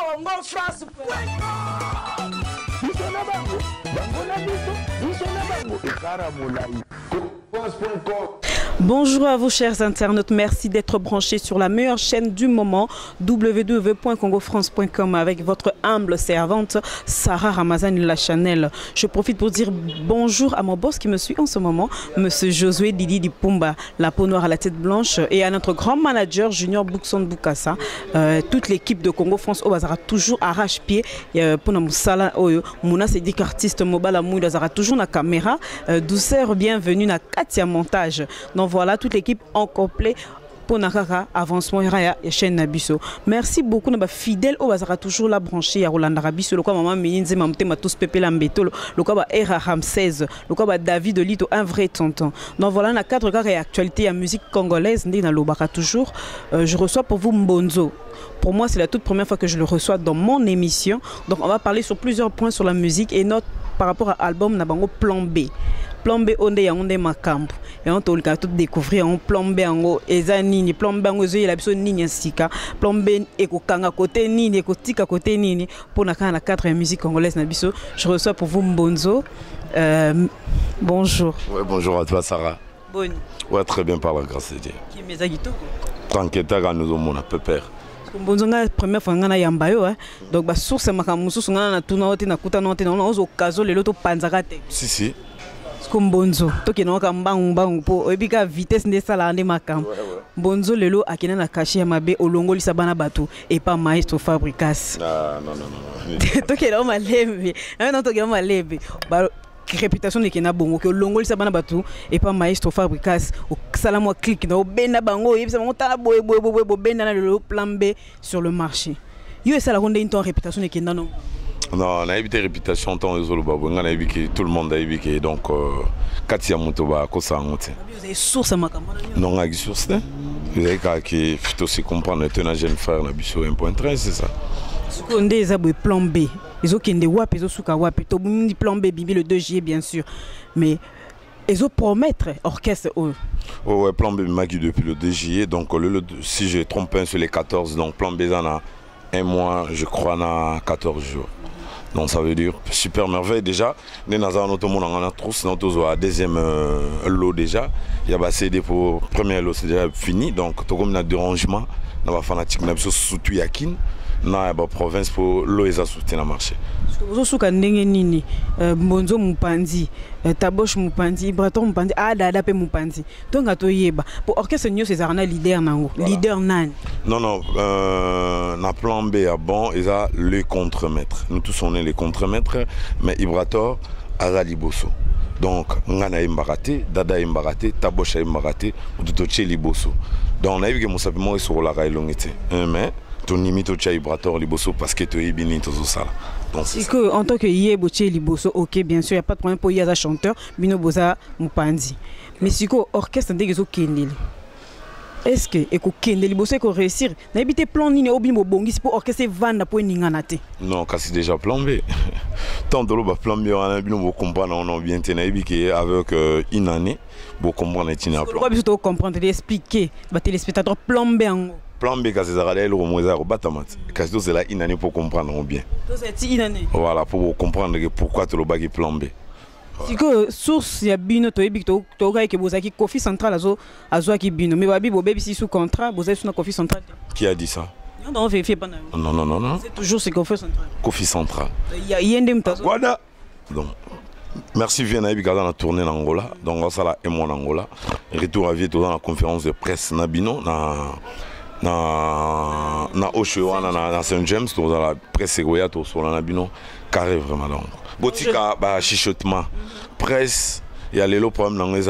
Congo France. Bonjour à vous chers internautes, merci d'être branchés sur la meilleure chaîne du moment www.congofrance.com avec votre humble servante Sarah Ramazani La Chanel. Je profite pour dire bonjour à mon boss qui me suit en ce moment, monsieur Josué Didi Dipumba, la peau noire à la tête blanche, et à notre grand manager Junior Boukson Boukassa. Toute l'équipe de Congo France au Bazara toujours arrache-pied pour nous sala oyo Mouna c'est dit qu'artiste mobile Mouy Bazara toujours na caméra douceur bienvenue na Katia montage. Donc voilà toute l'équipe en complet pour Nakaka avancement et chaîne Nabiso. Merci beaucoup nos fidèles au Bazara toujours la branchée à Roland Rabiso le quoi maman Meninze mamte ma tous pépé lambeto le quoi Era Ramsès le quoi David Olito un vrai tonton. Donc voilà na 4 cas et actualité en musique congolaise ndi na lobaka toujours je reçois pour vous Mbonzo. Pour moi, c'est la toute première fois que je le reçois dans mon émission. Donc, on va parler sur plusieurs points sur la musique et note par rapport à l'album Nabango Plan B. Plan B, on est ma camp. Et on t'a tout découvrir. On Plan B, on est nini. Plan B, on est la personne nini sika. Plan B, eko kanga côté nini, eko tika côté nini. Pour la 4 musique congolaise Nabiso, je reçois pour vous Mbonzo. Bonjour. Ouais, bonjour à toi, Sarah. Bonne. Ouais, très bien par la grâce de Dieu. Qui m'est agito? T'inquiète, nous avons mon pépère. Bonzonga première fois ngana yambayo donc ba source makamusu ngana na tuna wote na kuta note na ozo kazo lelo to panzaka te si Mbonzo toke no ka mbangu po ebika vitesse nde sala ande makam Mbonzo lelo akina na caché mabe olongolisa bana bato et pas maestro Fabricas non toke no malembe non toke no malembe ba réputation de kena bongo que longo lisa bana batu et pas maestro Fabricas au salamo click na benda bango et ça monta boy benda na le plan B sur le marché yo ça la ronde une ton réputation de kena non on a évité réputation tant les autres on a évité tout le monde a évité donc Katia Mutoba ko ça monte vous avez source makamba non a source vous avez qui faut aussi comprendre que un jeune frère na biso 1.13 c'est ça ce qu'on dit ça plan B ils ont kende wap ils ont suka wap to bundi plan B bibi le 2 juillet bien sûr mais ils ont promettre orchestre oh ouais plan B maki depuis le 2 juillet donc si je trompe pas sur les 14 donc plan B en a un mois je crois na 14 jours donc ça veut dire super merveille déjà nous avons notre monde en a trop sinon tous à deuxième lot déjà il y a CD pour premier lot c'est déjà fini donc tout comme un dérangement dans la fanatique n'a pas surtout yakin na ba province pour l'OESA soutenir le marché. Vous souka ndenge nini Mbonzo Mupanzi Tabosh Mupanzi Braton Mupanzi Dada pe Mupanzi donc atoyeba pour orchestre nyo c'est un leader nango leader nan non na plan B à bon ils a le contremaître nous tous on est les contremaîtres mais Ibrator Azali Bosso donc ngana imbarate Dada imbarate Tabosh imbarate Utoche Liboso donc on a vu que mon sapement sur la railongité mais ton limite au Ibrator Liboso parce que tu es bien tout ça. Donc c'est que en tant que Yeboche Liboso OK bien sûr il y a pas de problème pour Yaza chanteur Bino Boza Mupanzi mais si que orchestre ndegezo kendeli est-ce que eko kendeli Liboso ko réussir na habité plan nini obimo bongisi pour orchestre vanda pour ningana te non kasi déjà plan B tant de l'autre plan B on a bien comprendre on a bien tenu avec une année pour comprendre tina plan quoi plutôt comprendre expliquer ba téléspectateur plan B en plan B quand c'est arrêté le moisa batamat quand c'est là une année pour comprendre bien c'est une année voilà pour comprendre pourquoi tu le bagi plan B si que source ya bino to ebito to ka ke bozaki Kofi Central azo ki bino mais babi bo bebi si sous contrat bozaki sous na Kofi Central qui a dit ça non on vérifie pas non c'est toujours c'est Kofi Central Kofi Central il y a yende mtazo voilà donc merci Viena Ibikaza na tournée en Angola donc ça là et mon Angola retour à vie dans la conférence de presse na bino na Oshoana na Saint James dans la presse Goya to sur la bino carré vraiment donc botika ba chichotement presse il y a les problèmes dans les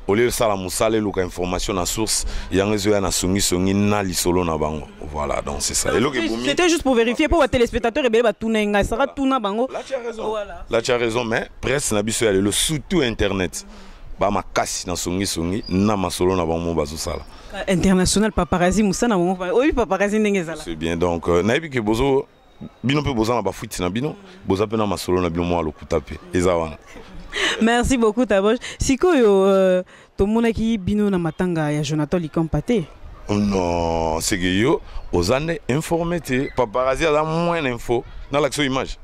au lieu de ça la musale luka information na source yangezo ya na songi na lisolo na bango voilà donc c'est ça c'était juste pour vérifier pour les téléspectateurs et ben ba tunenga sera tuna bango là tu as raison voilà là tu as raison mais presse na biso ya le surtout internet ba makasi na songi na masolo na bango bazo sala international paparazzi musana bango oui paparazzi ndenge zala c'est bien donc naibi ke bozo bino pe boza na ba fuiti na bino boza pe na masolo na bino mo alokuta pe eza wana. Merci beaucoup Tabosh. Sikoyo to monaki bino na matanga ya Jonathan Likompate. Non, c'est que yo, aux années informés, paparazzi a moins d'infos dans l'action image.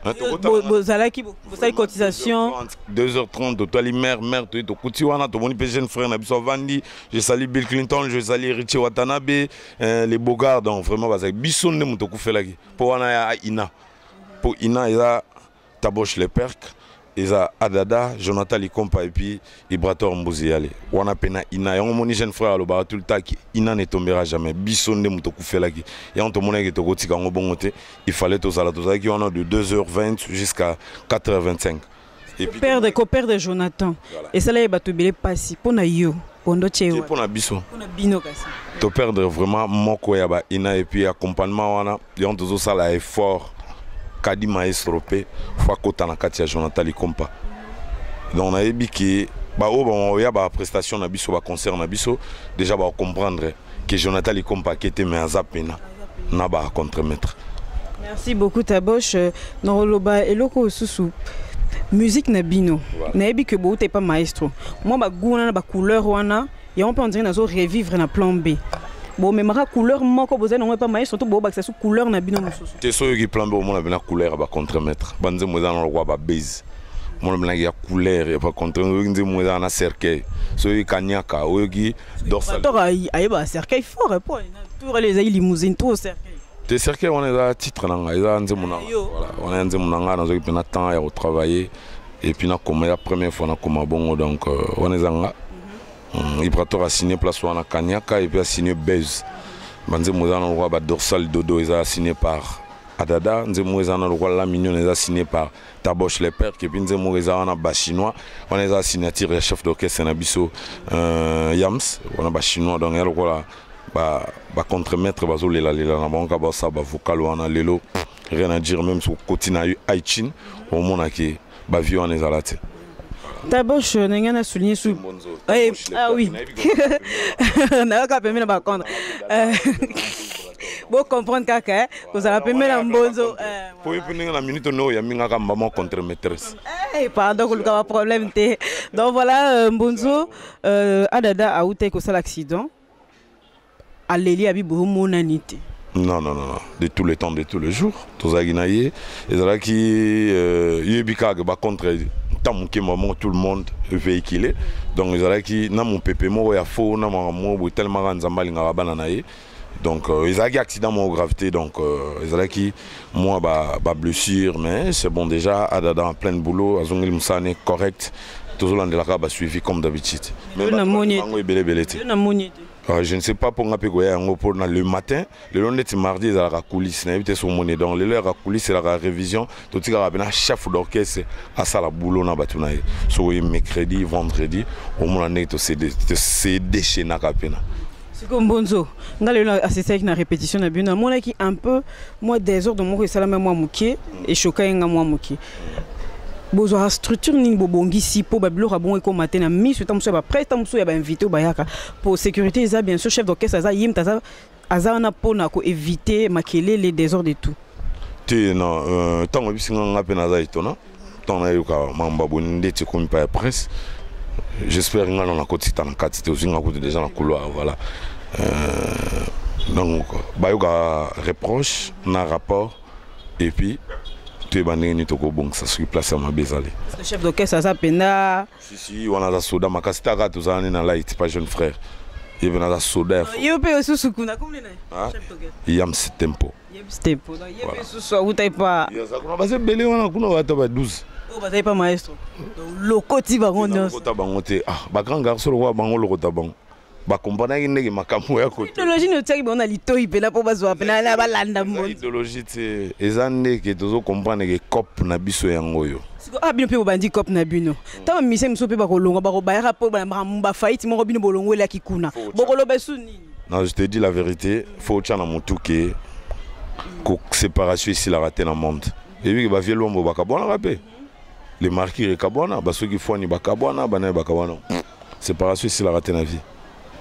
Vous avez une cotisation. 2h30, tu as les mères, tu as les jeunes frères, je salue Bill Clinton, je salue Richie Watanabe, les Bogards, donc vraiment, Bisson ne m'a pas fait la guerre. Pour Ina, il y a Taboche les Percs. Ils ont Adada, Jonathan Likompa et puis Ibrator Mbouziale. On a pena Ina. Et on m'a dit jeune frère à l'obara tout le temps Ina ne tombera jamais. Bisson ne m'a pas fait la guerre. Et on te monnaie que tu as bon côté. Il fallait tout ça là. Tout ça qui on a de 2h20 jusqu'à 4h25. Copère de Jonathan. Et ça là il va te bien passer. Pour na yo. Pour na Bisson. Pour na Bino kasi. To perdre vraiment moko ya ba Ina et puis accompagnement on a. Et on te zo ça là effort. Kadi maestro pe fois kota na kati ya Jonathan Likompa. Donc on a dit que on y a ba prestation na biso ba concert na biso déjà ba comprendre que Jonathan Likompa qui était mais azapena na ba contre-maître. Merci beaucoup Taboche. Noroloba eloko susu musique na bino. Na yebi que bo t'es pas maestro. Moi ba goût na ba couleur wana et on peut en dire nazo revivre na plan B. Bon, mais ma couleur, moi, quand vous n'avez pas maïs, surtout que c'est sous couleur na bino mususu. C'est ça qui plan au monde la couleur à contre-maître. Banze moi dans le roi ba base. Moi il y a couleur et pas contre-maître moi dans la cercueil. Ceux qui kanyaka ou qui dorsal. Toi aïe ba cercueil fort et pour tout les aïe limousine tout cercueil. Tes cercueil on est là titre nanga, ils ont nzemuna. Voilà, on est nzemuna dans qui pena temps à travailler et puis na comme la première fois na comme bon donc on est zanga. Ibrator a signé place à Kanyaka et puis a signé Bez. Banze Mouza dans le roi dorsal dodo ils a signé par Adada. Nze Mouza dans le roi la mignon ils a signé par Taboche les Percs et puis Nze Mouza on a bas chinois. On a signature le chef d'orchestre Nabiso Yams. On a bas chinois donc il y a le roi ba contre-maître bazo lela na banka ba ça ba vocal wana lelo rien à dire même sur côté na Haïtine au monde qui ba vieux on est à la tête. Taboche n'a souligné sous. Ah oui. N'a pas permis de me comprendre. Bon comprendre kaka, vous avez permis la mbonzo. Pour y prendre la minute no, ya minga ka maman contre maîtresse. Pardon, il y a un problème. Donc voilà, mbonzo, Adada a eu l'accident. Aléli a eu beaucoup de monanité. Non, de tous les temps, de tous les jours. Tous les Guinéens, et là qui y est contre tout le monde véhiculé. Donc ils ont qui na mon pépé mo ya faux na mo tellement ranzambali nga banana ye. Donc ils ont accident mo gravité donc ils ont qui moi ba blessure mais c'est bon déjà Adada en plein boulot azongil musane correct tout le monde de la ba suivi comme d'habitude. Mais je ne sais pas pour le matin, le lundi et mardi, il y a la coulisse, il y a son monnaie. Donc, le coulisse, c'est la révision. Tout le monde a chef d'orchestre à la boulot. So, mercredi, vendredi, au moins, c'est déchaîné. C'est comme Bonzo. Dans le assisté avec la répétition, moi, qui un peu, moi, des heures de mon salam, moi, mouké, et choqué, moi, mouké. Bozo a structure ni bobongi si po bablo rabon e ko matin na mi sutam so ba prêt tam so ya ba invité au bayaka pour sécurité ça bien sûr chef d'orchestre ça yim taza azana po na ko éviter makele les désordres et tout. Tu non tant bisinga ngape na za itona tant na yuka mamba boninde ti ko pa presse. J'espère ngana na koti tan kati te ozinga ko déjà na couloir voilà. Donc ba yuka reproche na rapport et puis tu es banné ni toko bon ça se place à ma bezali. Le chef d'orchestre ça pena. Si on a da soda makasita ga to zani na light pas jeune frère. Il vient da soda. Il peut aussi sukuna comme les chef d'orchestre. Yam ce tempo. Yam ce tempo. Il peut aussi ou t'es pas. Il y a ça qu'on a passé belé on a kuna wata ba 12. Oh ba t'es pas maestro. Le côté va on. Kota bangote ah ba grand garçon wa bango le kota bango. Ba comprendre que ndenge makambo ya côté. Idéologie no tsaki bona litoi pela po bazo pena na balanda mo. Idéologie c'est ezande que tozo comprendre que cop na biso yango yo. Siko ah bino pe bandi cop na bino. Ta mise mso pe ba kolonga ba ko ba ya po ba fight mo bino bolongo la kikuna. Bokolo besu nini. Non, je te dis la vérité, faut tchana mutu que séparation ici la raté dans le monde. Et puis que ba vielo mbo ba kabona rapé. Les marquis kabona ba ceux qui font ni ba kabona ba na ba kabona. Séparation ici la raté na vie.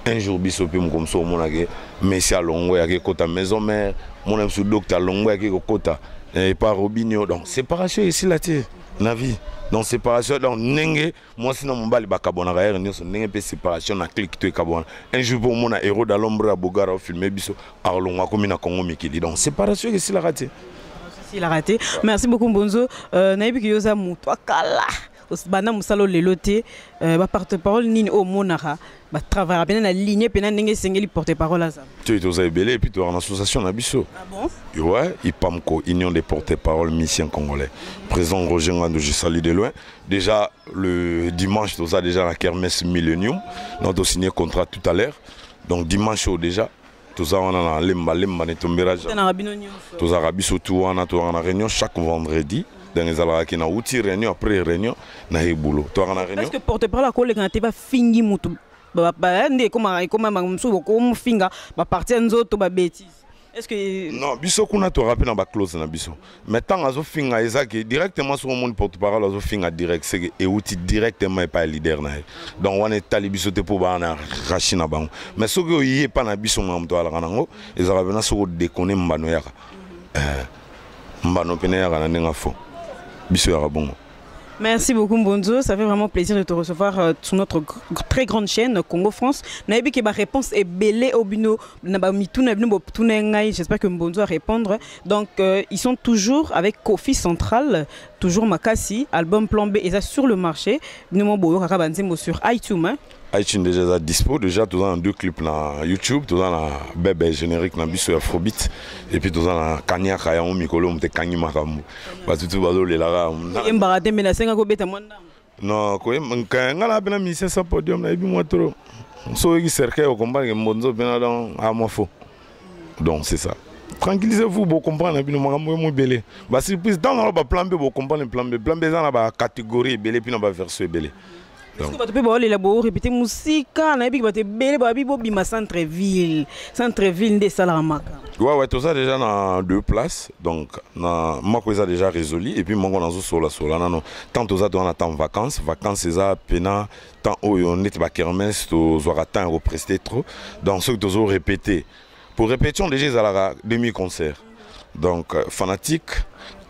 Un jour, bisopi comme ça, mon agé, mais c'est à Longo, il y a côté maison mère, mon ami sous docteur Longo, il y a côté et pas Robinho, donc séparation ici là, na vie. Donc séparation donc nenge moi sinon mon bali bakabona gaer ni so nenge pe séparation na clique to kabona. Un jour pour mon héros dans l'ombre à Bogara au filmer biso arlonga comme na Congo mikili. Donc séparation que s'il a raté. S'il a raté. Merci beaucoup Mbonzo. Naibi ki yoza muto akala. Bana musalo lelote ba porte-parole nini au monara ba travailler bien la ligne pena ndenge sengeli porte-parole à ça. Tu es aux belé et puis tu as une association na biso. Ah bon? Ouais, IPAMCO, Union des porte-parole mission congolais. Président Roger Ngando, je salue de loin. Déjà le dimanche, tu as déjà la kermesse Millennium. Nous avons signé contrat tout à l'heure. Donc dimanche déjà tous on a lemba netombera. Tous a rabi surtout on a une réunion chaque vendredi. Dans les alara qui na outil réunion après réunion na boulot. Tu as une réunion. Est-ce que porte-parole à quoi les gars pas fingi mutu ba ndé comment mamsubo comme finga ba partir nzoto ba bêtise. Est-ce que non biso kuna to rappel na ba clause na biso. Mais tant azo finga ezaki directement sur mon porte-parole azo finga direct c'est et outil directement pas leader na. Donc on est talibiso te pour ba na rachina bango. Mais ce que y est pas na biso ngam to ala kanango ezala bena so déconner mbano yaka. Mbano pena yaka na ndenga fo. Biso yaka bongo. Merci beaucoup Mbonzo, ça fait vraiment plaisir de te recevoir sur notre très grande chaîne Congo France. Naïbi que ma réponse est belée au bino j'espère que Mbonzo va répondre. Donc ils sont toujours avec Kofi Central, toujours Makasi, album Plan B et ça sur le marché. Sur iTunes. iTunes déjà dispo, déjà tous en deux clips na YouTube, tous en bébé générique na biso Afrobeat et puis tous en Kanya Kaya on mikolo mte kanyi makamu. Ba tutu bazo le lara. Embarate mena senga ko beta mwanda. Non, ko ngala bena mission sa podium na ibi moi trop. So yi cercle au combat que Mbonzo bena dans à moi faux. Donc c'est ça. Tranquillisez-vous pour comprendre puis nous makambo belé. Ba surprise dans le plan B pour comprendre le plan B. Plan B dans la catégorie belé puis dans la version belé. Est-ce que tu peux répéter musique centre-ville de Salamaka? Ouais, tout ça déjà dans deux places. Donc, moi, ça déjà résolu. Et puis, moi, on a sur tant tout ça, on attend vacances. Vacances, c'est ça, pena, tant on est à kermesse, on a temps à prester trop. Donc, ce que tu as répété. Pour répétition, déjà, il y a demi-concert. Donc, fanatique,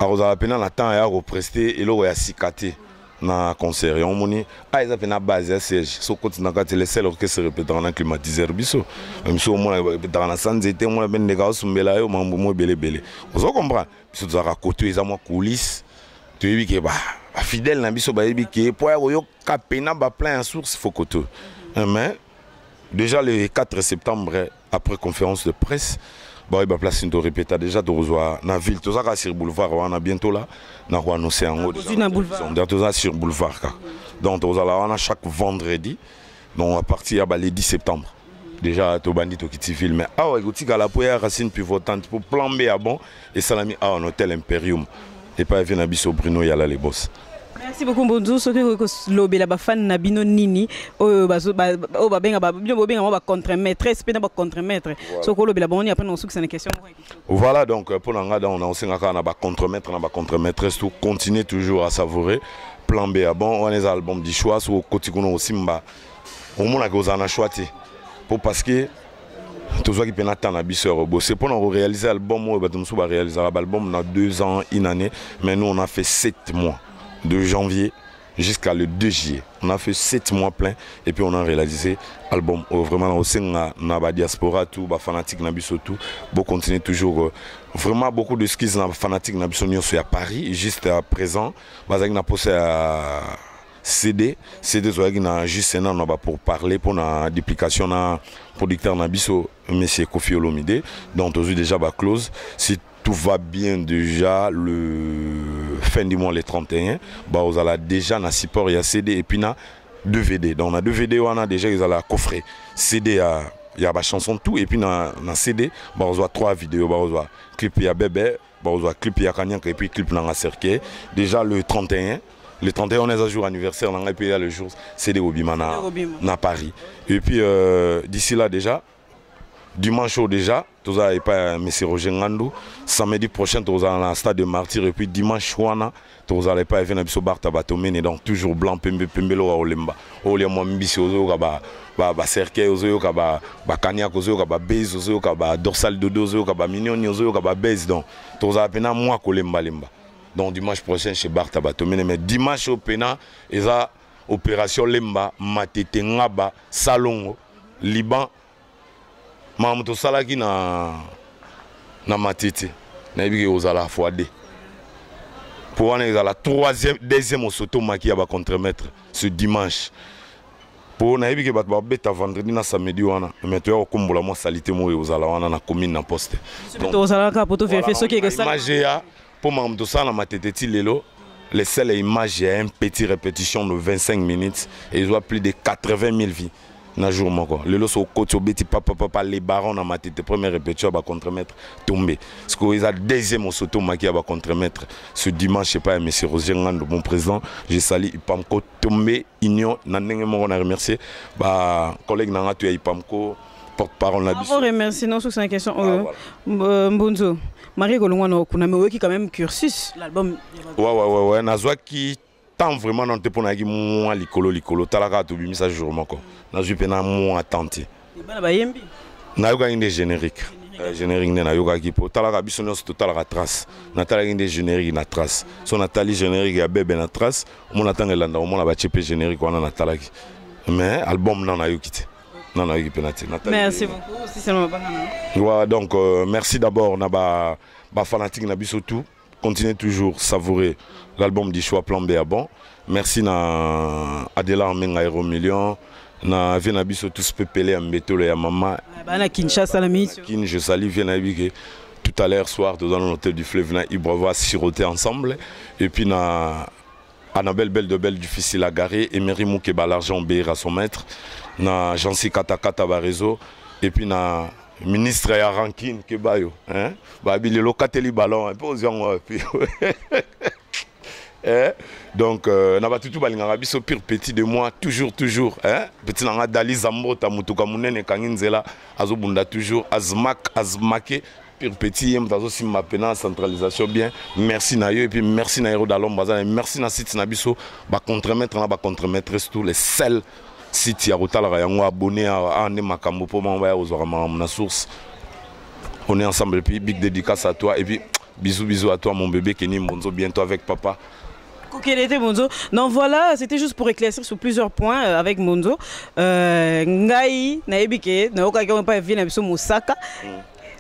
on a pena, on a temps à prester et là, on a cicaté. Na concert on moni ils ont fait na base à siège so continue quand les seuls orchestre répétant en climatiseur biso même si au moins dans la scène était moi ben nega sumbela yo mambo mo belé vous comprenez biso za côté ils ont coulisses tu dis que bah fidèle na biso ba yebi que pour yo kapena ba plein source fokoto mais déjà le 4 septembre après conférence de presse bah il va placer une répéta déjà de rejoindre na ville tout ça sur boulevard on a bientôt là na ko annoncer en haut tout ça sur boulevard donc on a chaque vendredi donc à partir le 10 septembre déjà to bandit to kitiville mais ah ouais goti la poya racine pivotante pour plan B à bon et salami à un hôtel Imperium et pas venir na biso Bruno yala les boss. Merci beaucoup Mbonzo. Ce que lobby la fan na bino nini contre-maîtresse pe na ba contre-maître. Ce que lobby la boni après on sou que c'est une question. Voilà donc pour l'anga on a aussi na ba contre-maître na ba contre-maîtresse tout continuer toujours à savourer plan B à bon on les albums du choix sur côté qu'on aussi mba. Au moins na ko na choix pour parce que tout ça qui peut attendre c'est pour nous réaliser l'album on va réaliser l'album dans 2 ans une année mais nous on a fait 7 mois. De janvier jusqu'à le 2 juillet. On a fait 7 mois plein et puis on a réalisé l'album. Vraiment, au sein de la diaspora, tout, les fanatiques, tout. On continue toujours. Vraiment, beaucoup de skis, les fanatiques, sont à Paris. Juste à présent, on a posé à CD. CD, juste un an pour parler, pour la duplication, producteur Nabiso, M. Kofi Olomide. Donc, on a déjà la clause. Si tout va bien déjà le fin du mois le 31 bah on a déjà na support il y a CD et puis na DVD donc on a DVD on a déjà ils ont la coffret CD il y a la chanson tout et puis na CD bah on a 3 vidéos bah on a clip il y a bébé bah on a clip il y a Kanyanka et puis clip na cercle déjà le 31 on est à jour anniversaire on a puis le jour CD Obima na Paris et puis d'ici là déjà dimanche déjà, tout ça est pas M. Roger Ngando. Samedi prochain, tout ça dans le stade de Martyr. Et puis dimanche, tout ça n'est pas venir à Barta Batomene. Donc toujours blanc, pembelo à Olemba. Olemba mbisi ozo kaba ba cercle ozo kaba ba kanya ozo kaba base ozo kaba dorsal dodo ozo kaba mignon ozo kaba base. Donc tout ça pena moi kolemba lemba. Donc dimanche prochain chez Bartha Batomene. Mais dimanche au Pena, il y a opération Lemba, Matete Ngaba, Salongo, Liban. Mamuto Salaki na Matete. Na ibi ke ozala fois 2. Pour on est à la deuxième au Soto Maki à contre-maître ce dimanche. Pour na ibi ke bat beta vendredi na samedi wana. Mais tu as okombola moi salité mo ozala wana na commune na poste. Donc ozala ka poto vérifier ce qui est ça. Image pour Mamuto Sala Matete ti lelo. Les seules images, il y a une petite répétition de 25 minutes et ils ont plus de 80 000 vies. Na jour moko le lo so coach obeti papa les barons na matete première répétition ba contre-maître tombé parce que ils a deuxième au Soto Maki ba contre-maître ce dimanche je sais pas monsieur Roger Ngando mon président j'ai sali Ipamko tombé union na ndenge moko na remercier ba collègue na ngatu ya Ipamko porte-parole na biso. Remercie non sur cette question Mbunzo Marie Golongwa no kuna me qui quand même cursus l'album ouais nazwa qui tant vraiment non te pona ki moi likolo talaka to bimisa jour moko na jupena moi attenti bana bayembi na yoga inde générique générique na yoga ki po talaka biso no talaka trace na talaka inde générique na trace so Nathalie générique ya bébé na trace mon atangela nda mon ba chepe générique wana na talaki mais album na yokite non penati Nathalie. Merci beaucoup si c'est le banana. Ouais donc merci d'abord na ba fanatique na biso tout. Continuez toujours savourer l'album du choix plan B à bon. Merci na Adela Menga Aero Million. Na Venabiso tous pepele à Mbetolo et à Mama. Na Kinshasa la mise. Je salue Venabi tout à l'heure soir dans l'hôtel du Fleuve na Ibrava siroter ensemble. Et puis na Annabelle Belle de Belle difficile à garer. Et Mary Moukeba l'argent obéir à son maître. Na Jansi Katakata Barezo. Et puis na ministre ya ranking ke bayo hein ba bi le lokateli ballon un peu aux puis donc na ba tutu balinga biso pire petit de moi toujours hein petit na dali zambota mutuka munene kanginzela azobunda toujours azmake pire petit yem tazo simma pena centralisation bien merci na yo et puis merci na Hero Dalom bazana merci na site na biso ba contre-maître tout les sels site ya rotala yango abonné à ne makambo pour m'envoyer aux oramam na source on est ensemble et puis big dédicace à toi et puis bisous à toi mon bébé Kenny Mbonzo bientôt avec papa. Kokelete Monzo. Donc voilà, c'était juste pour éclaircir sur plusieurs points avec Monzo. Ngai naebike na okaka pas vient biso Mosaka.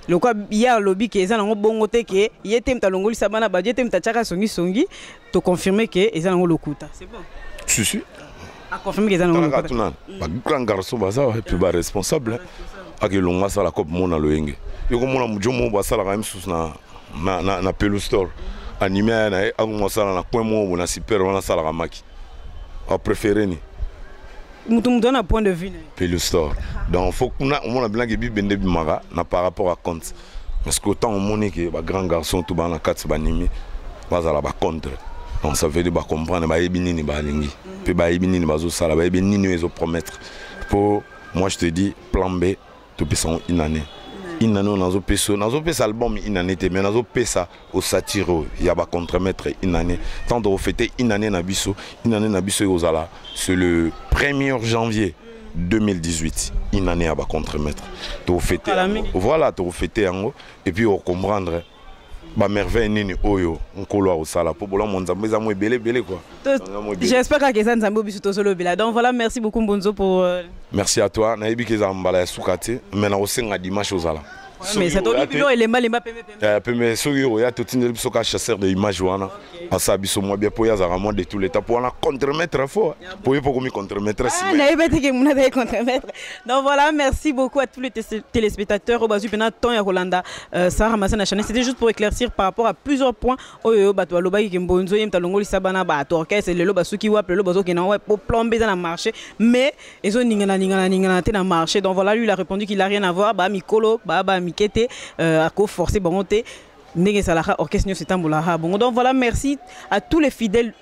Le quoi hier lobby que ezana bongo te ke yete mtalongoli sabana ba yete mtachaka songi to confirmer que ezana lokuta. C'est bon. Si. A confirmer que ezana lokuta. Ba grand garçon ba ça et puis ba responsable. A que longa ça la coupe mona loenge. Yo ko mona mujomo ba ça la même sous na Pelu Store. Animé na a ça na coin mo na super wana ça la maki. A préféré ni. Mutum donne un point de vue. Pelu Store. Donc faut qu'on a bien que bi bende bimara na par rapport à compte. Parce que autant on monnaie que ba grand garçon tout ba na 4 ba nimi ba za la ba contre. Donc ça veut dire ba comprendre ba yebi nini ba lingi. Puis ba yebi nini ba zo sala ba yebi nini ezo promettre. Pour moi je te dis plan B to pesa une année. Une année nazo pesa album une année mais nazo pesa au satiro ya ba contre-maître une année. Tant de fêter une année na biso ozala c'est le 1er janvier 2018 une année à ba contre-maître. To fêter voilà to fêter yango et puis on comprendre ba merveille nini oyo nkolo au sala pour bola mon nzambe za mo belé quoi. J'espère que ça nzambe biso to solo bila. Donc voilà, merci beaucoup Mbonzo pour merci à toi. Na yebi ke za mbala ya sukate mais na osenga dimanche ozala. Mais ça doit être les lemba mais soki oya to tindeli biso ka chasseur de image wana asa biso mo bien poya za vraiment de tous les temps pour la contre-maître fort pour y pour contre-maître si na yebete ke muna de contre-maître. Donc voilà, merci beaucoup à tous les téléspectateurs au bazu pena temps ya Rolanda ça ramasse na chaîne. C'était juste pour éclaircir par rapport à plusieurs points oyo bato loba ki Mbonzo yemta longoli sabana ba to orchestre le loba suki wa le bazo ki na wa pour plomber dans le marché mais ezo ningana te na marché. Donc voilà, lui il a répondu qu'il a rien à voir ba mikolo ba mikete à co forcer bonté Ndenge Salaka orchestre Nyosetambola. Bon, donc voilà, merci à tous les fidèles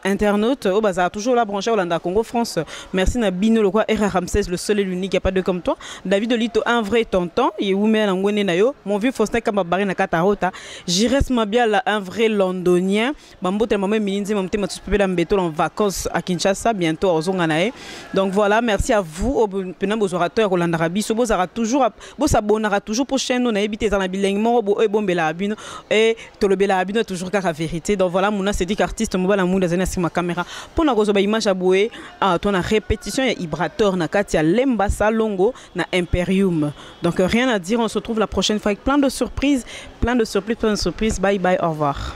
internautes au bazar, toujours là branché Hollanda Congo France. Merci Nabino le quoi R Ramsès, le seul et l'unique, il n'y a pas de comme toi. David Olito, un vrai tonton, et Oumé Langwene Nayo, mon vieux Faustin Kambabari Nakatarota, Jires Mabiala, un vrai londonien. Bambo tel moment mininze mon thème tous peuple d'Ambeto en vacances à Kinshasa bientôt aux Zonganae. Donc voilà, merci à vous au penam aux orateurs Hollanda Rabi, so bozara toujours beau s'abonnera toujours pour chaîne nous na habité dans la bilingue mo bo bombela abino bino et tolobela bino toujours la vérité. Donc voilà, mon c'est dit qu'artiste mobile mon dans ma caméra pour na kozoba image aboué ton répétition ya Ibrator na Katia Lemba Salongo na Imperium. Donc rien à dire, on se retrouve la prochaine fois avec plein de surprises, plein de surprises. Bye bye, au revoir.